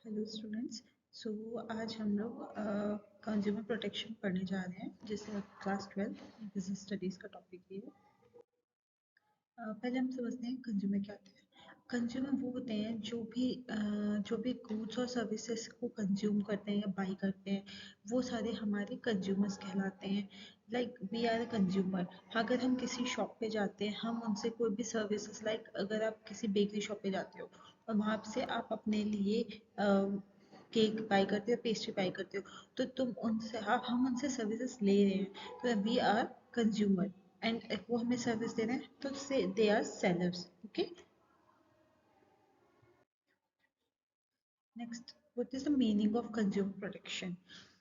Hello students. सो आज हम लोग कंज्यूमर प्रोटेक्शन पढ़ने जा रहे हैं, जिससे क्लास 12 बिजनेस स्टडीज़ का टॉपिक ये है। पहले हम समझते हैं कंज्यूमर क्या होता है। कंज्यूमर वो होते हैं जो भी गुड्स और सर्विसेज को कंज्यूम करते हैं या बाई करते हैं, वो सारे हमारे कंज्यूमर्स कहलाते हैं। Like we are a consumer. अगर हम किसी शॉप पे जाते हैं, हम उनसे कोई भी सर्विसेज, लाइक अगर आप किसी बेकरी शॉप पे जाते हो और वहाँ से आप अपने लिए केक बाई करते हो, पेस्ट्री बाई करते हो, तो हम उनसे सर्विसेज ले रहे हैं, तो वी आर कंज्यूमर। एंड वो हमें सर्विस दे रहे हैं, तो से they are sellers. Okay. Next, what is the meaning of consumer protection?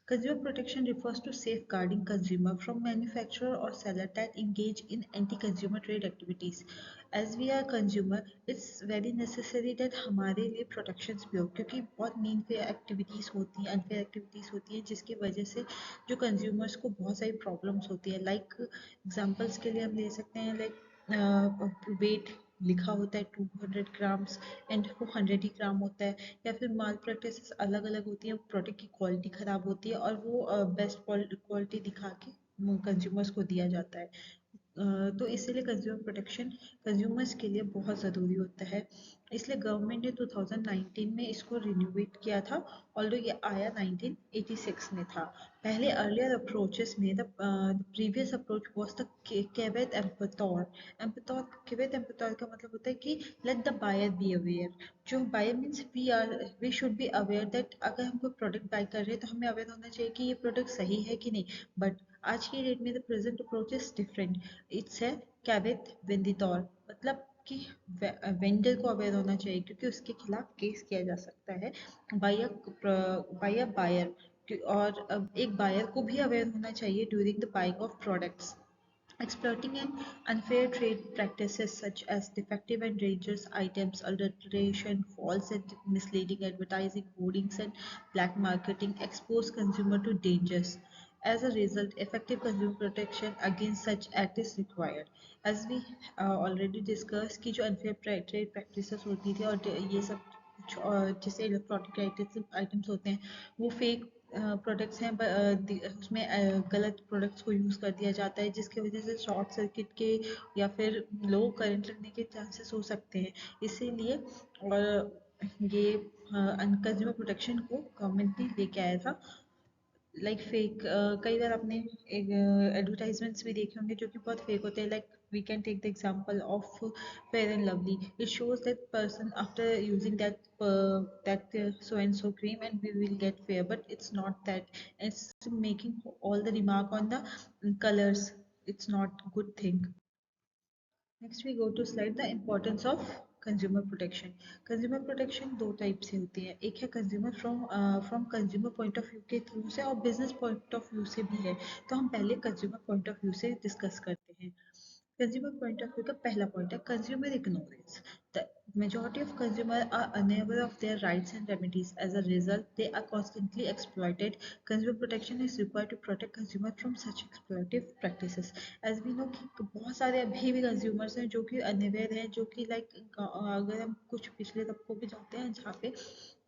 Consumer protection refers to safeguarding consumer from manufacturer or seller that engage in anti-consumer trade activities. As we are consumer, it's very necessary that हमारे लिए protections भी हो, क्योंकि बहुत mean fair activities होती हैं, unfair activities होती हैं, जिसकी वजह से जो consumers को बहुत सारी problems होती है। Like examples के लिए हम ले सकते हैं, like weight लिखा होता है 200 ग्राम्स एंड वो 100 ही ग्राम होता है, या फिर माल प्रैक्टिसेस अलग अलग होती है, प्रोडक्ट की क्वालिटी ख़राब होती है और वो बेस्ट क्वालिटी दिखा के कंज्यूमर्स को दिया जाता है। तो इसीलिए कंज्यूमर प्रोटेक्शन कंज्यूमर्स के लिए बहुत ज़रूरी होता है। इसलिए गवर्नमेंट ने 2019 में इसको रिन्यूएट किया था, ऑल्दो ये आया 1986 में था। पहले अर्लियर अप्रोचेस में the previous approach was the caveat emptor. Caveat emptor का मतलब होता है कि let the buyer be aware. जो buyer means we should be aware that अगर हम कोई प्रोडक्ट बाय कर रहे हैं, तो हमें अवेयर होना चाहिए कि ये प्रोडक्ट सही है कि नहीं। बट आज की डेट में the present approach is different. It's है कैवेट वेंडिटोर, मतलब कि वेंडर को अवेयर होना चाहिए, क्योंकि उसके खिलाफ केस किया जा सकता है बाय अ बायर। और एक बायर को भी अवेयर होना चाहिए during the buying of products. Exploiting and unfair trade practices such as defective and dangerous items, adulteration, false and misleading advertising, hoardings, and black marketing expose consumer to dangers. As a result, effective consumer protection against such act is required. As we already discussed कि जो unfair trade practices होती थी और ये सब जैसे electronic items होते हैं, वो फेक प्रोडक्ट्स हैं, उसमें गलत प्रोडक्ट्स को यूज़ कर दिया जाता है, जिसकी वजह से शॉर्ट सर्किट के या फिर लो करंट लगने के चांसेस हो सकते हैं। इसीलिए और ये कंज्यूमर प्रोटेक्शन को गवर्नमेंट ने लेके आया था। लाइक फेक, कई बार आपने एक एडवर्टाइजमेंट्स भी देखे होंगे जो कि बहुत फेक होते हैं। Like we can take the example of Fair and Lovely. It shows that person after using that so and so cream and we will get fair, but it's not that. It's making all the remark on the colors. It's not good thing. Next we go to slide the importance of consumer protection. Consumer protection दो type से होती है। एक है consumer from consumer point of view के through से, और business point of view से भी है। तो हम पहले कंज्यूमर पॉइंट ऑफ व्यू से डिस्कस करते हैं। कंज्यूमर पॉइंट ऑफ व्यू का पहला पॉइंट है consumer ignorance. The majority of consumers are unaware of their rights and remedies. As a result, they are constantly exploited. Consumer protection is required to protect consumers from such exploitative practices. As we know कि बहुत सारे अभी भी consumers हैं जो कि unaware हैं, जो कि लाइक अगर हम कुछ पिछले तबकों पे जाते हैं, जहाँ पे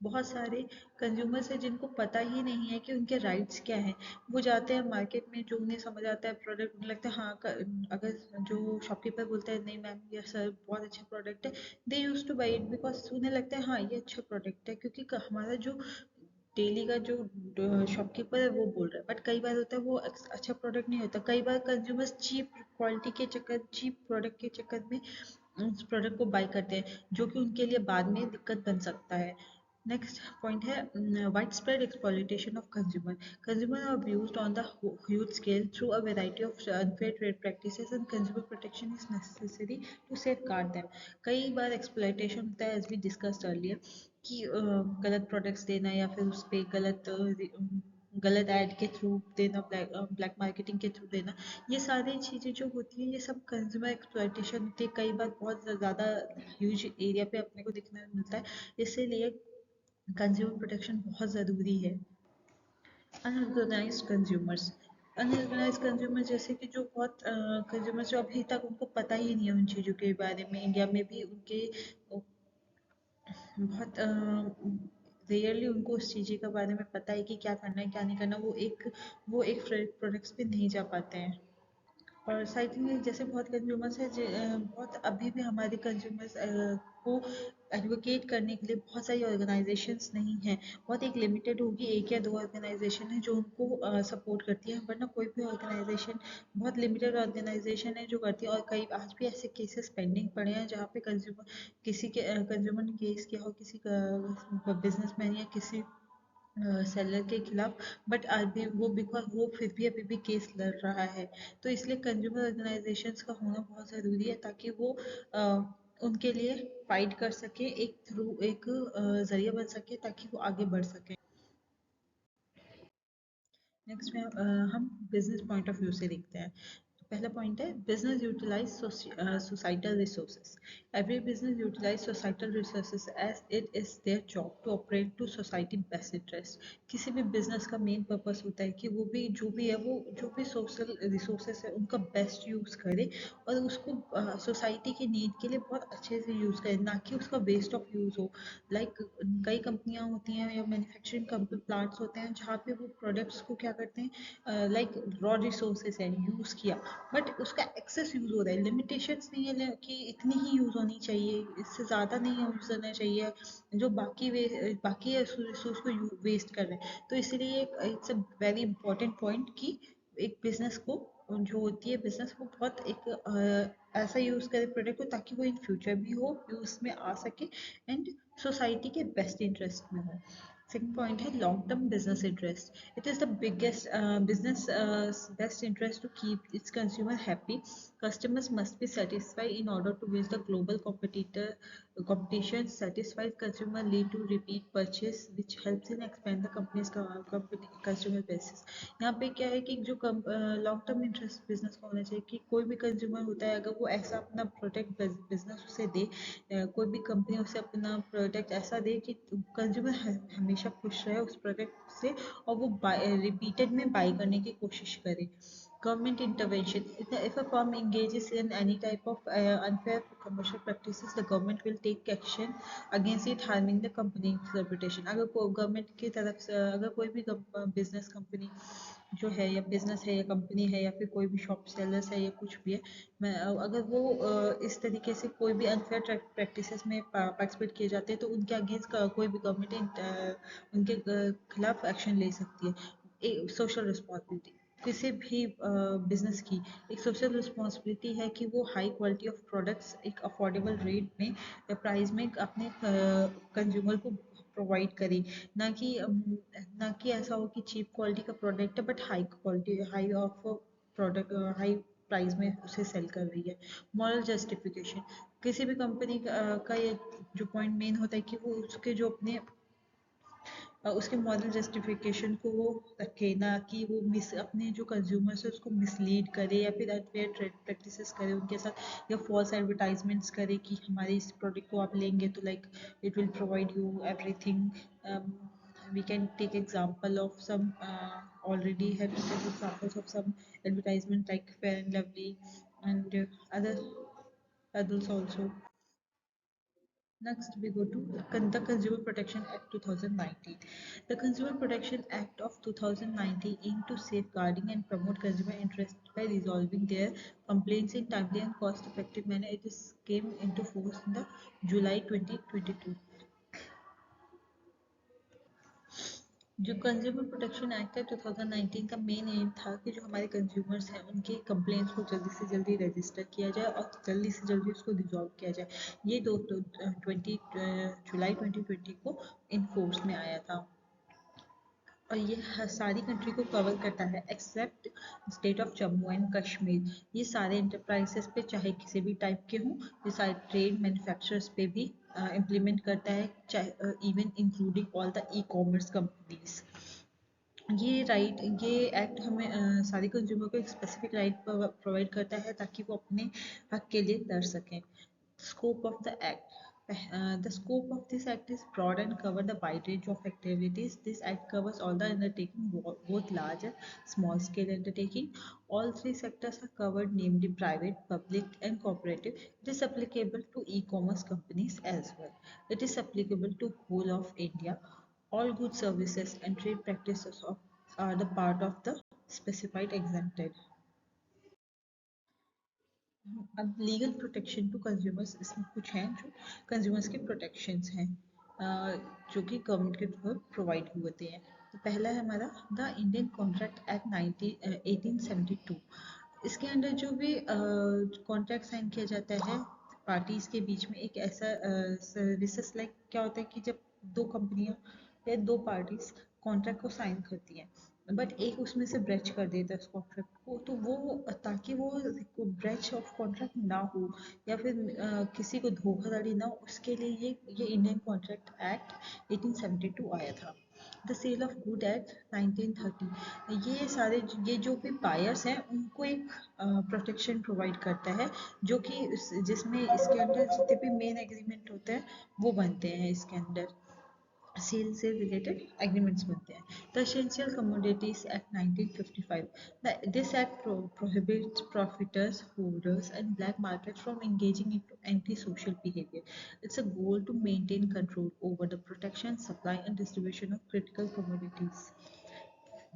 बहुत सारे कंज्यूमर्स हैं जिनको पता ही नहीं है कि उनके राइट्स क्या हैं। वो जाते हैं मार्केट में, जो उन्हें समझ आता है प्रोडक्ट, उन्हें लगता है हाँ अगर जो शॉपकीपर बोलता है नहीं मैम ये सर बहुत अच्छा प्रोडक्ट है, they use to buy it because उन्हें लगता है हाँ ये अच्छा प्रोडक्ट है, क्योंकि हमारा जो डेली का जो शॉपकीपर है वो बोल रहा है। बट कई बार होता है वो अच्छा प्रोडक्ट नहीं होता। कई बार कंज्यूमर्स चीप क्वालिटी के चक्कर, चीप प्रोडक्ट के चक्कर में उस प्रोडक्ट को बाय करते हैं, जो कि उनके लिए बाद में दिक्कत बन सकता है। नेक्स्ट पॉइंट है wide spread exploitation of consumer. Consumers are abused on the huge scale through a variety of unfair trade practices, and consumer protection is necessary to safeguard them. कई बार exploitation होता है, as we discussed earlier, कि गलत products देना या फिर उस पे गलत ऐड के थ्रू देना, ब्लैक मार्केटिंग के थ्रू देना। ये सारी चीज़ें जो होती हैं, ये सब कंज्यूमर एक्सप्लॉइटेशन होती है। कई बार बहुत ज़्यादा ह्यूज एरिया पे अपने को दिखने मिलता है। इसीलिए कंज्यूमर प्रोटेक्शन बहुत ज़रूरी है। Unorganised consumers. अनऑर्गेनाइज्ड कंज्यूमर जैसे कि जो बहुत कंज्यूमर्स जो अभी तक उनको पता ही नहीं है उन चीज़ों के बारे में। इंडिया में भी उनके बहुत रेयरली उनको उस चीज़ के बारे में पता है कि क्या करना है क्या नहीं करना, वो एक प्रोडक्ट्स पे नहीं जा पाते हैं। और साइकिलिंग जैसे बहुत कंज्यूमर्स है बहुत अभी भी हमारे कंज्यूमर्स को एडवोकेट करने के लिए बहुत सारी ऑर्गेनाइजेशंस नहीं हैं। बहुत एक लिमिटेड होगी, एक या दो ऑर्गेनाइजेशन है जो उनको सपोर्ट करती है, वरना कोई भी ऑर्गेनाइजेशन, बहुत लिमिटेड ऑर्गेनाइजेशन है जो करती है। और कई आज भी ऐसे केसेस पेंडिंग पड़े हैं जहाँ पे किसी के कंज्यूमर ने केस किया हो किसी का बिजनेसमैन या किसी सेलर के खिलाफ, बट आज भी वो बिकॉज वो फिर भी अभी भी केस लड़ रहा है। तो इसलिए कंज्यूमर ऑर्गेनाइजेशंस का होना बहुत ज़रूरी है ताकि वो अ, उनके लिए फाइट कर सके, एक जरिया बन सके ताकि वो आगे बढ़ सके। नेक्स्ट में हम बिजनेस पॉइंट ऑफ व्यू से देखते हैं। तो पहला पॉइंट है business utilise societal resources. Every business utilise societal resources as it is their job to operate to society best interest. किसी भी बिजनेस का मेन पर्पस होता है कि वो भी जो भी है वो जो भी सोशल रिसोर्सेज है उनका बेस्ट यूज़ करे और उसको सोसाइटी की नीड के लिए बहुत अच्छे से यूज़ करे, ना कि उसका वेस्ट ऑफ यूज़ हो। लाइक कई कंपनियां होती हैं या मैन्युफैक्चरिंग प्लांट्स होते हैं जहाँ पे वो प्रोडक्ट्स को क्या करते हैं, लाइक रॉ रिसोर्सेज है यूज़ किया, बट उसका एक्सेस यूज़ हो रहा है। लिमिटेशंस नहीं है कि इतनी ही यूज़ होनी चाहिए, इससे ज़्यादा नहीं यूज़ होना चाहिए, जो बाकी रिसोर्स को वेस्ट कर रहे हैं। तो इसलिए it's a very important point कि एक बिजनेस को जो होती है बिजनेस को बहुत एक ऐसा यूज़ करे प्रोडक्ट को ताकि वो इन फ्यूचर भी हो यूज़ में आ सके एंड सोसाइटी के बेस्ट इंटरेस्ट में हो। सेकंड पॉइंट है long term business interest. It is the biggest business best interest to keep its consumer happy. Customers must be satisfied in order to reach the global competition. Satisfied consumer lead to repeat purchase, which helps in expand the company's consumer basis. यहाँ पे क्या है कि जो long term interest business का होना चाहिए कि कोई भी कंज्यूमर होता है अगर वो ऐसा अपना प्रोडक्ट बिजनेस उसे दे, कोई भी कंपनी उसे अपना प्रोडक्ट ऐसा दे कि कंज्यूमर हमेशा खुश रहे उस प्रोडक्ट से और वो रिपीटेड में बाई करने की कोशिश करे। Government intervention. If a firm engages in any type of unfair commercial practices, the government will take action against it, harming the company's reputation. अगर गवर्नमेंट की तरफ से अगर कोई भी बिजनेस कंपनी जो है या बिजनेस है या कंपनी है या फिर कोई भी शॉप सेलर्स है या कुछ भी है, मैं अगर वो इस तरीके से कोई भी अनफेयर प्रैक्टिसेस में पार्टिसिपेट किए जाते हैं तो उनके अगेंस्ट कोई भी गवर्नमेंट उनके खिलाफ एक्शन ले सकती है। सोशल रिस्पॉन्सिबिलिटी किसी भी बिजनेस की एक सोशल रिस्पॉन्सिबिलिटी है कि वो हाई क्वालिटी ऑफ प्रोडक्ट्स एक अफोर्डेबल रेट में या प्राइस में अपने कंज्यूमर को प्रोवाइड करे, ना कि ना कि ऐसा हो कि चीप क्वालिटी का प्रोडक्ट है but high quality high of product high price में उसे सेल कर रही है। मॉरल जस्टिफिकेशन किसी भी कंपनी का ये जो पॉइंट मेन होता है कि वो उसके जो अपने उसके मॉरल जस्टिफिकेशन को वो रखे, ना कि वो मिस अपने जो कंज्यूमर्स है उसको मिसलीड करे या फिर अनफेयर ट्रेड प्रैक्टिसेस करे उनके साथ या फॉल्स एडवर्टाइजमेंट्स करे कि हमारे इस प्रोडक्ट को आप लेंगे तो like it will provide you everything. we can take example of some already have taken examples of some advertisement like Fair and Lovely and others also. Next, we go to the Consumer Protection Act 2019. The Consumer Protection Act of 2019 aimed to safeguarding and promote consumer interest by resolving their complaints in timely and cost-effective manner. It is came into force in the July 2022. जो consumer protection act है 2019 का main M था कि जो हमारे consumers हैं उनके complaints को जल्दी से जल्दी रजिस्टर किया जाए और जल्दी से जल्दी उसको रिजॉल्व किया जाए। ये 20 जुलाई 2020 को इन फोर्स में आया था और ये सारी कंट्री को कवर करता है except state of Jammu and Kashmir. ये सारे इंटरप्राइजेस पे चाहे किसी भी टाइप के हों, ये सारे ट्रेड मैन्युफैक्चरर्स पे भी इम्प्लीमेंट करता है, चाहे even including all the e commerce companies. ये एक्ट हमें सारे कंज्यूमर को एक स्पेसिफिक राइट प्रोवाइड करता है ताकि वो अपने हक के लिए लड़ सकें। Scope of the Act. The scope of this act is broad and cover the wide range of activities. This act covers all the undertaking, both large and small scale undertaking. All three sectors are covered, namely private, public, and cooperative. It is applicable to e-commerce companies as well. It is applicable to whole of India. All goods, services, and trade practices are the part of the specified exempted. अब legal protection to consumers इसमें कुछ हैं जो consumers के protections हैं जो कि government के थ्रू प्रोवाइड हुए होते हैं। तो पहला है हमारा द इंडियन कॉन्ट्रैक्ट एक्ट 1872। इसके अंडर जो भी कॉन्ट्रैक्ट साइन किया जाता है पार्टीज के बीच में, एक ऐसा सर्विसेज लाइक क्या होता है कि जब दो कंपनियां या दो पार्टीज कॉन्ट्रैक्ट को साइन करती हैं बट एक उसमें से ब्रेच कर देता है उस कॉन्ट्रैक्ट को, तो वो ताकि वो ब्रेच ऑफ कॉन्ट्रैक्ट ना हो या फिर किसी को धोखाधड़ी ना हो, उसके लिए ये इंडियन कॉन्ट्रैक्ट एक्ट 1872 आया था। The sale of good act 1930, ये जो भी बायर्स हैं उनको एक प्रोटेक्शन प्रोवाइड करता है, जो कि जिसमें इसके अंदर जितने भी मेन एग्रीमेंट होते हैं वो बनते हैं इसके अंदर, सेल से रिलेटेड एग्रीमेंट्स बनते हैं। The essential commodities act 1955, this act prohibits profiteers, hoarders and black market from engaging into anti-social behavior. It's a goal to maintain control over the production, supply and distribution of critical commodities.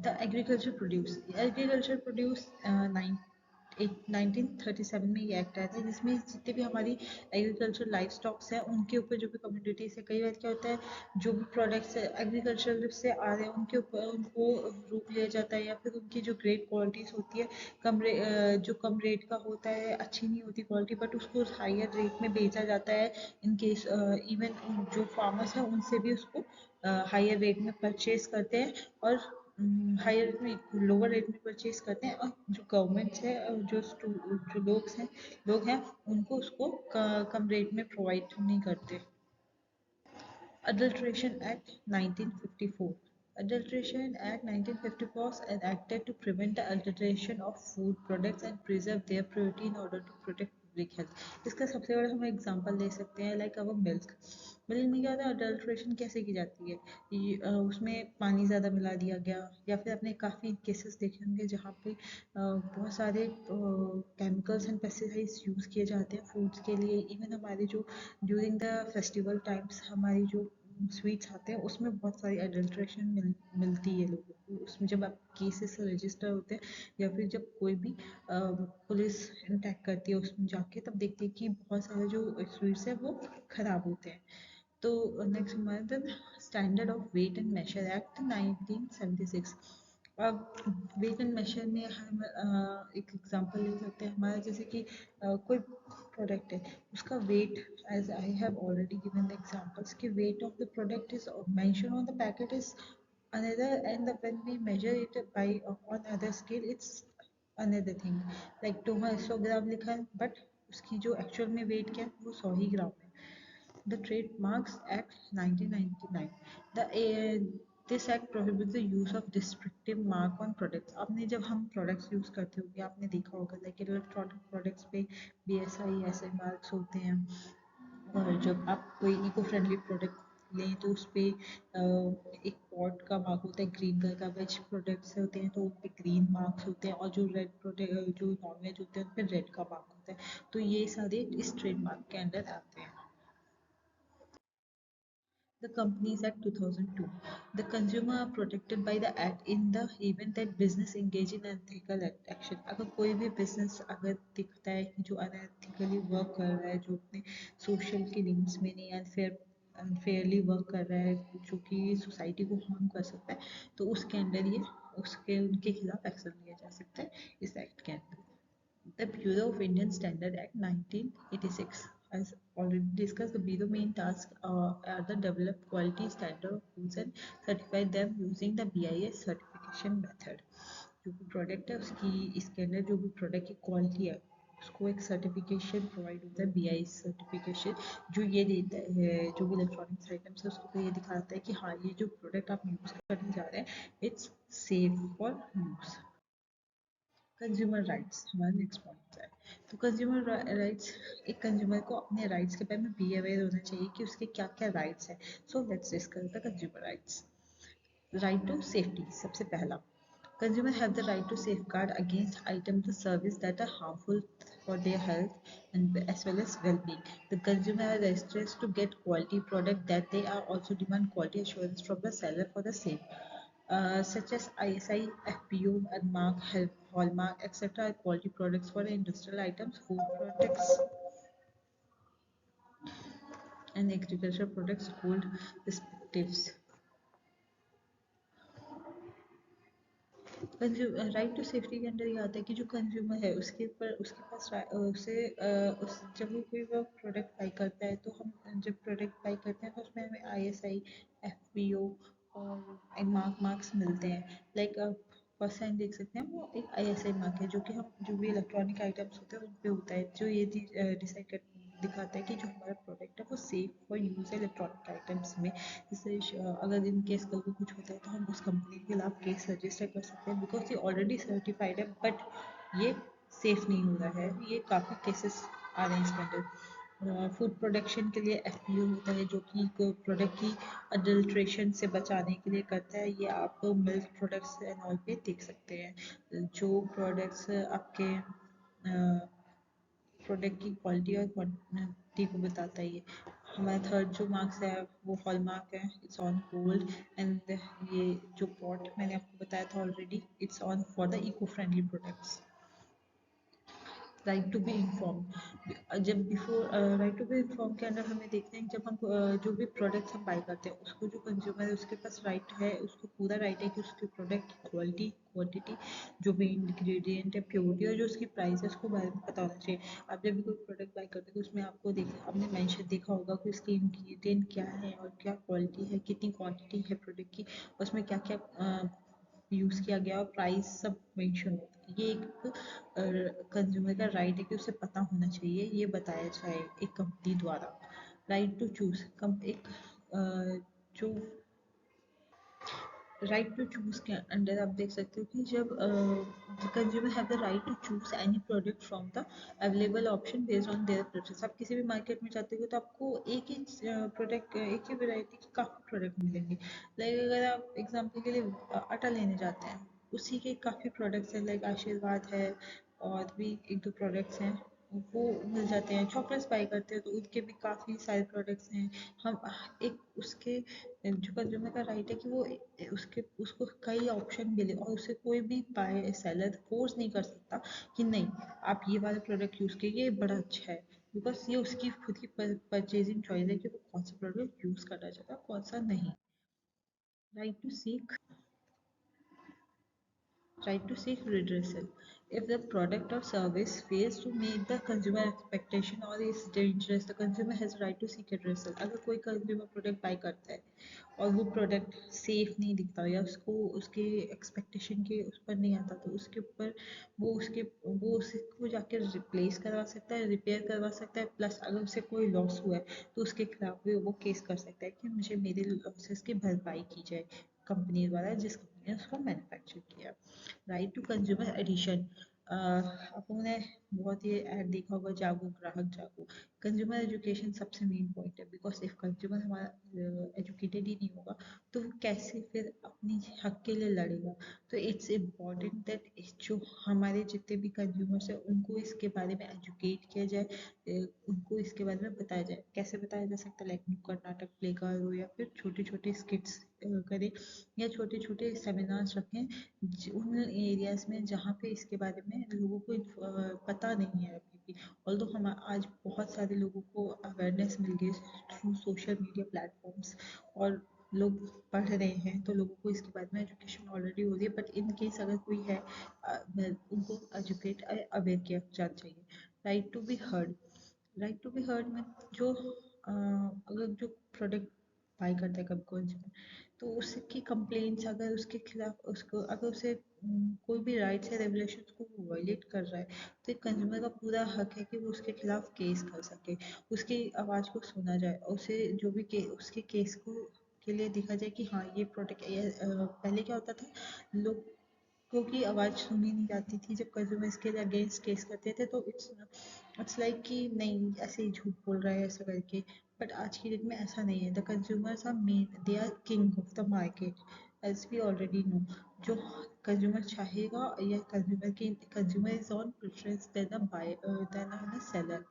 The agriculture produce 1937 में ये act आया था, जिसमें जितने भी हमारी agriculture life stocks हैं उनके ऊपर जो भी कम्युनिटीज है, कई बार क्या होता है जो भी प्रोडक्ट्स एग्रीकल्चर से आ रहे हैं उनके ऊपर उनको रोक लिया जाता है, या फिर उनकी जो ग्रेट क्वालिटीज होती है जो कम रेट का होता है, अच्छी नहीं होती क्वालिटी, बट उसको हायर रेट में बेचा जाता है। इन केस इवन जो फार्मर्स हैं उनसे भी उसको हायर रेट में परचेज करते हैं और हायर में लोअर रेट में परचेज करते हैं, और जो गवर्नमेंट है और जो लोग हैं उनको उसको कम रेट में प्रोवाइड नहीं करते। Adulteration Act 1954. Adulteration Act 1954 was enacted to prevent the adulteration of food products and preserve their purity in order to protect public health. इसका सबसे बड़ा हम एग्जांपल ले सकते हैं लाइक अवर मिल्क। मिल्क में क्या होता है, अडल्ट्रेशन कैसे की जाती है, उसमें पानी ज़्यादा मिला दिया गया, या फिर आपने काफ़ी केसेस देखे होंगे जहाँ पे बहुत सारे केमिकल्स एंड पेस्टिसाइड्स यूज़ किए जाते हैं फूड्स के लिए। इवन हमारे जो ड्यूरिंग द फेस्टिवल टाइम्स हमारी जो स्वीट्स आते हैं उसमें बहुत सारी एडल्ट्रेशन मिलती है लोगों को। उसमें जब आप केसेस रजिस्टर होते हैं या फिर जब कोई भी पुलिस अटैक करती है उसमें जाके, तब देखते हैं कि बहुत सारे जो स्वीट्स हैं वो ख़राब होते हैं। तो नेक्स्ट हमारा standard of weight and measure act 1976। अब वेट एंड मेजर में हम एक एग्जांपल ले सकते हैं हमारा, जैसे कि कोई प्रोडक्ट है उसका wait, as I have already given the examples कि weight of the product is mentioned on the packet is another, and when we measure it by on other scale it's another thing, like 200 ग्राम लिखा है but उसकी जो actual में wait क्या है वो 100 ही ग्राम है। The Trademarks Act 1999. This act prohibits the use of descriptive mark on products. आपने जब हम products यूज़ करते होंगे आपने देखा होगा लाइक इलेक्ट्रॉनिक प्रोडक्ट्स पे BSI ऐसे मार्क्स होते हैं, और जब आप कोई इको फ्रेंडली प्रोडक्ट लें तो उस पर एक पॉट का मार्क होता है ग्रीन कलर का, वेज प्रोडक्ट्स होते हैं तो उन पर ग्रीन मार्क्स होते हैं, और जो रेड प्रोडक्ट जो नॉन वेज होते हैं उन पर रेड का मार्क होता है। तो ये सारे इस ट्रेडमार्क के अंडर आते हैं। The Companies Act 2002. The consumer are protected by the act in the event that business engage in unethical action. अगर कोई भी business अगर दिखता है कि जो unethically work कर रहा है, जो अपने social के लिमिट्स में नहीं, अनफेयरली वर्क कर रहा है जो कि सोसाइटी को हार्म कर सकता है, तो उसके अंडर ये उनके खिलाफ एक्शन लिया जा सकता है इस एक्ट के अंदर। The Bureau of Indian Standard Act 1986. As already discussed, the Bureau main tasks are the develop quality standard of foods and certify them using the BIS certification method. जो भी प्रोडक्ट है उसकी इसके अंदर जो भी प्रोडक्ट की क्वालिटी है उसको एक सर्टिफिकेशन प्रोवाइड होता है, BIS सर्टिफिकेशन, जो ये देता है जो भी इलेक्ट्रॉनिक्स आइटम्स है उसको ये दिखाता है कि हाँ ये जो प्रोडक्ट आप यूज़ करने जा रहे हैं it's safe for use. Consumer rights हमारा नेक्स्ट पॉइंट है। तो कंज्यूमर राइट्स, एक कंज्यूमर को अपने राइट्स के बारे में बी अवेयर होना चाहिए कि उसके क्या क्या राइट्स हैं। So let's discuss the consumer rights. Right to safety सबसे पहला, Consumers have the right to safeguard against items or services that are harmful for their health and as well as well-being. The consumer has rights to get quality product that they are also demand quality assurance from the seller for the same. Such as ISI, FPO, and Mark, Hallmark, etc. are quality products for industrial items, food products, and agricultural products hold respectives. Right to safety के अंदर ये आता है कि जो consumer है उसके ऊपर उसके पास जब वो कोई वो प्रोडक्ट बाई करता है तो हम जब प्रोडक्ट बाई करते हैं तो उसमें हमें ISI, FPO और मार्क्स मिलते हैं लाइक फर्स्ट टाइम देख सकते हैं वो एक ISI मार्क है जो कि हम जो भी इलेक्ट्रॉनिक आइटम्स होते हैं उन पे होता है जो ये डिसाइड कर दिखाता है कि जो हमारा प्रोडक्ट है वो safe for use electronic items में। जैसे अगर इन केस कल को कुछ होता है तो हम उस कंपनी के खिलाफ केस रजिस्टर कर सकते हैं बिकॉज ये ऑलरेडी सर्टिफाइड है बट ये सेफ नहीं हो रहा है। ये काफ़ी केसेस आ रहे हैं इसके अंदर। फूड प्रोडक्शन के लिए FPO होता है जो कि प्रोडक्ट की अडल्ट्रेशन से बचाने के लिए करता है। ये आप मिल्क प्रोडक्ट्स एंड ऑल पे देख सकते हैं जो प्रोडक्ट्स आपके प्रोडक्ट की क्वालिटी और क्वांटिटी को बताता है। ये हमारा थर्ड जो मार्क्स है वो हॉलमार्क है, इट्स ऑन गोल्ड एंड ये जो पॉट मैंने आपको बताया था already, it's on for the eco friendly products. Right to be inform, जब before right to be inform के अंदर हमें देखते हैं जब हम जो भी प्रोडक्ट्स हम बाई करते हैं उसको जो कंज्यूमर है उसके पास राइट है, उसको पूरा राइट है कि उसके प्रोडक्ट की क्वालिटी, क्वांटिटी, जो भी इंग्रेडिएंट है, प्योरिटी और जो उसकी प्राइस है उसको बारे में पता होना चाहिए। आप जब भी कोई प्रोडक्ट बाई करते हो तो उसमें आपको आपने मेंशन देखा होगा कि उसके इंग्रेडिएंट क्या है और क्या क्वालिटी है, कितनी क्वांटिटी है प्रोडक्ट की, उसमें क्या क्या यूज़ किया गया और प्राइस सब मेंशन होता है। ये एक कंज्यूमर का राइट है कि उसे पता होना चाहिए, ये बताया जाए एक कंपनी द्वारा। राइट टू चूज एक जो राइट टू चूज के अंडर आप देख सकते हो कि जब consumer have the right to choose any product from the available option based on their preference. आप किसी भी मार्केट में जाते हो तो आपको एक ही प्रोडक्ट, एक ही वैरायटी के काफ़ी प्रोडक्ट मिलेंगे। लाइक अगर आप एग्जांपल के लिए आटा लेने जाते हैं, उसी के काफ़ी प्रोडक्ट्स हैं लाइक आशीर्वाद है और भी एक दो प्रोडक्ट्स हैं वो मिल जाते हैं। चॉकलेट्स बाई करते हैं तो उनके भी काफ़ी सारे प्रोडक्ट्स हैं। हम एक उसके जो कंज्यूमर का राइट है कि वो उसके उसको कई ऑप्शन मिले और उसे कोई भी बाय सेलर फोर्स नहीं कर सकता कि नहीं आप ये वाला प्रोडक्ट यूज़ कीजिए, ये बड़ा अच्छा है। बिकॉज ये उसकी खुद की परचेजिंग चॉइस है कि वो कौन सा प्रोडक्ट यूज़ करना चाहता है कौन सा नहीं। Right to seek Right to seek redressal. If the product or service fails to meet the consumer expectation or is dangerous, the consumer has right to seek redressal. अगर कोई consumer product buy करता है और वो product safe नहीं दिखता या उसको उसके एक्सपेक्टेशन के उस पर नहीं आता तो उसके ऊपर वो उसको जाके रिप्लेस करवा सकता है, रिपेयर करवा सकता है, प्लस अगर उसे कोई लॉस हुआ है तो उसके खिलाफ भी वो केस कर सकता है कि मुझे मेरे लॉसेस की भरपाई की जाए कंपनी द्वारा जिस कंपनी ने उसको मैन्युफैक्चर किया। राइट टू कंज्यूमर एडिशन, आप लोगों ने बहुत ये ऐड देखा होगा जागो ग्राहक जागो। कंज्यूमर एजुकेशन सबसे मेन पॉइंट है बिकॉज इफ कंज्यूमर हमारा एजुकेटेड ही नहीं होगा तो वो कैसे फिर अपनी हक के लिए लड़ेगा। तो इट्स इम्पॉर्टेंट दैट जो हमारे जितने भी कंज्यूमर्स हैं उनको इसके बारे में एजुकेट किया जाए, उनको इसके बारे में बताया जाए। कैसे बताया जा सकता है, लाइक नुक्कड़ नाटक प्ले करो या फिर छोटे छोटे स्किट्स करें या छोटे छोटे सेमिनार्स रखें उन एरियाज में जहाँ पे इसके बारे में लोगों को पता नहीं है अभी भी। ऑल्दो हम आज बहुत सारे लोगों को अवेयरनेस मिल गई थ्रू सोशल मीडिया प्लेटफॉर्म्स और लोग पढ़ रहे हैं तो लोगों को इसके बारे में एजुकेशन ऑलरेडी हो रही है बट इन केस अगर कोई है उनको एजुकेट अवेयर किया जाना चाहिए। Right to be heard, right to be heard में जो अगर जो प्रोडक्ट बाई करता है कभी कंज्यूमर तो उसकी कंप्लेंट्स अगर उसके खिलाफ उसको अगर उसे कोई भी राइट्स या रेगुलेशंस को वायलेट कर रहा है तो एक कंज्यूमर का पूरा हक है कि वो उसके खिलाफ केस कर सके, उसकी आवाज़ को सुना जाए और उसे जो भी उसके केस को के लिए देखा जाए कि हाँ ये प्रोडक्ट पहले क्या होता था लोग की आवाज़ सुनी नहीं जाती थी जब कंज्यूमर इसके अगेंस्ट केस करते थे तो इट्स लाइक कि नहीं ऐसे ही झूठ बोल रहा है ऐसा करके। बट आज की डेट में ऐसा नहीं है, the consumers are main, they are king of the market. as we already know, जो consumer चाहेगा या consumer is on preference than a buyer than a seller.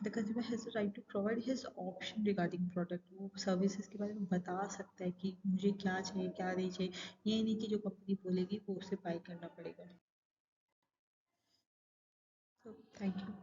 The consumer has the right to provide his option regarding product. वो services के बारे में बता सकता है कि मुझे क्या चाहिए क्या नहीं चाहिए, ये नहीं कि जो कंपनी बोलेगी वो उसे बाय करना पड़ेगा. So thank you.